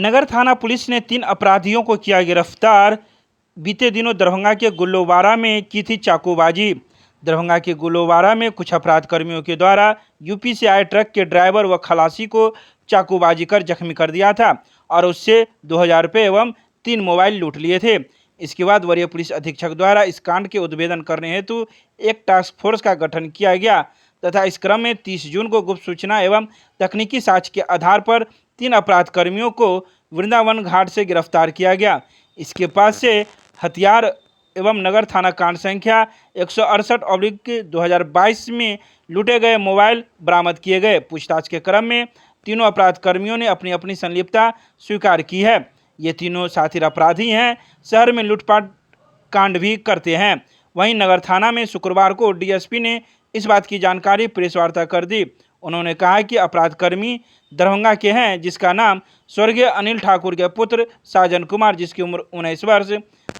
नगर थाना पुलिस ने 3 अपराधियों को किया गिरफ्तार। बीते दिनों दरभंगा के गुल्लोवारा में की थी चाकूबाजी। दरभंगा के गुल्लोवारा में कुछ अपराध कर्मियों के द्वारा यूपी से आए ट्रक के ड्राइवर व खलासी को चाकूबाजी कर जख्मी कर दिया था और उससे 2000 रुपये एवं 3 मोबाइल लूट लिए थे। इसके बाद वरीय पुलिस अधीक्षक द्वारा इस कांड के उद्भेदन करने हेतु एक टास्क फोर्स का गठन किया गया तथा इस क्रम में 30 जून को गुप्त सूचना एवं तकनीकी साक्ष्य के आधार पर 3 अपराध कर्मियों को वृंदावन घाट से गिरफ्तार किया गया। इसके पास से हथियार एवं नगर थाना कांड संख्या 168/2022 में लूटे गए मोबाइल बरामद किए गए। पूछताछ के क्रम में तीनों अपराध कर्मियों ने अपनी अपनी संलिप्तता स्वीकार की है। ये तीनों साथी अपराधी हैं, शहर में लूटपाट कांड भी करते हैं। वहीं नगर थाना में शुक्रवार को डीएसपी ने इस बात की जानकारी प्रेस वार्ता कर दी। उन्होंने कहा कि अपराध कर्मी दरभंगा के हैं, जिसका नाम स्वर्गीय अनिल ठाकुर के पुत्र साजन कुमार जिसकी उम्र 19 वर्ष,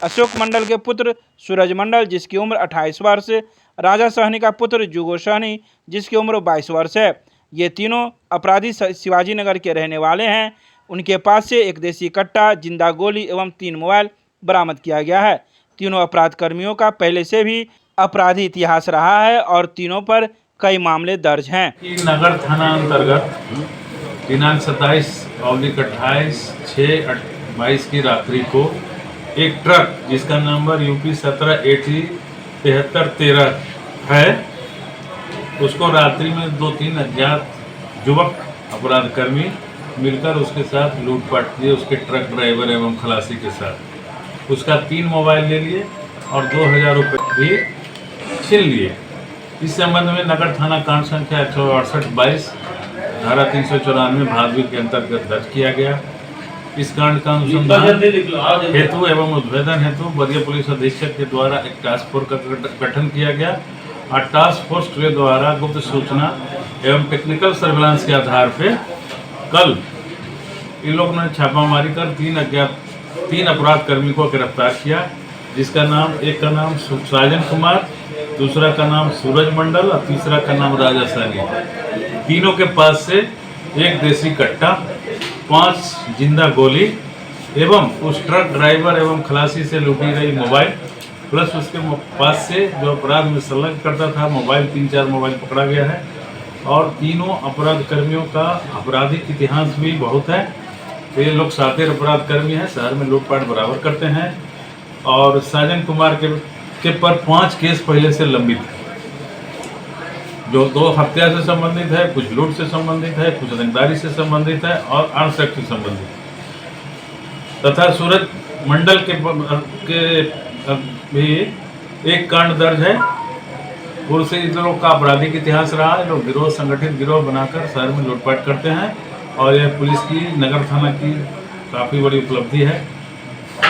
अशोक मंडल के पुत्र सूरज मंडल जिसकी उम्र 28 वर्ष, राजा सहनी का पुत्र जुगो सहनी जिसकी उम्र 22 वर्ष है। ये तीनों अपराधी शिवाजी नगर के रहने वाले हैं। उनके पास से एक देसी कट्टा, जिंदा गोली एवं 3 मोबाइल बरामद किया गया है। तीनों अपराध कर्मियों का पहले से भी अपराधी इतिहास रहा है और तीनों पर कई मामले दर्ज हैं। नगर थाना अंतर्गत दिनांक 27/28/6/22 की रात्रि को एक ट्रक जिसका नंबर यूपी 17807313 है, उसको रात्रि में 2-3 अज्ञात युवक अपराध कर्मी मिलकर उसके साथ लूटपाट किए, उसके ट्रक ड्राइवर एवं खलासी के साथ। उसका 3 मोबाइल ले लिए और 2000 रुपये भी छीन लिए। इस संबंध में नगर थाना कांड संख्या 168/22 धारा 394 भादवी के अंतर्गत दर्ज किया गया। इस कांड का अनुसंधान हेतु एवं उद्भेदन हेतु वरीय पुलिस अधीक्षक के द्वारा एक टास्क फोर्स का गठन किया गया और टास्क फोर्स के द्वारा गुप्त सूचना एवं टेक्निकल सर्विलांस के आधार पर कल इन लोगों ने छापामारी कर 3 अपराध कर्मी को गिरफ्तार किया, जिसका नाम एक का नाम साजन कुमार, दूसरा का नाम सूरज मंडल और तीसरा का नाम राजा सहनी। तीनों के पास से एक देसी कट्टा, 5 जिंदा गोली एवं उस ट्रक ड्राइवर एवं खलासी से लूटी गई मोबाइल प्लस उसके पास से जो अपराध में संलग्न करता था मोबाइल 3-4 मोबाइल पकड़ा गया है। और तीनों अपराध कर्मियों का आपराधिक इतिहास भी बहुत है। तो ये लोग सातिर अपराध कर्मी हैं, शहर में लूटपाट बराबर करते हैं। और साजन कुमार के पर 5 केस पहले से लंबित है, जो 2 हत्या से संबंधित है, कुछ लूट से संबंधित है, कुछ रंगदारी से संबंधित है और अणशक्त से संबंधित है। तथा सूरज मंडल के भी एक कांड दर्ज है। पूर्व से इन लोगों का आपराधिक इतिहास रहा है। लोग गिरोह, संगठित गिरोह बनाकर शहर में लूटपाट करते हैं और यह पुलिस की, नगर थाना की काफ़ी बड़ी उपलब्धि है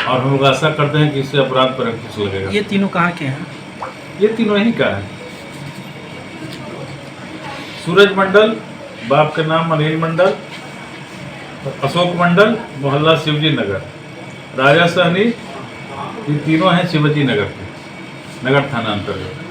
और हम लोग आशा करते हैं कि इससे अपराध पर अंकुश लगेगा। ये तीनों कहाँ के हैं? ये तीनों यहीं का है। सूरज मंडल, बाप का नाम अनिल मंडल, अशोक मंडल, मोहल्ला शिवजी नगर, राजा सहनी, ये तीनों हैं शिवाजी नगर के, नगर थाना अंतर्गत।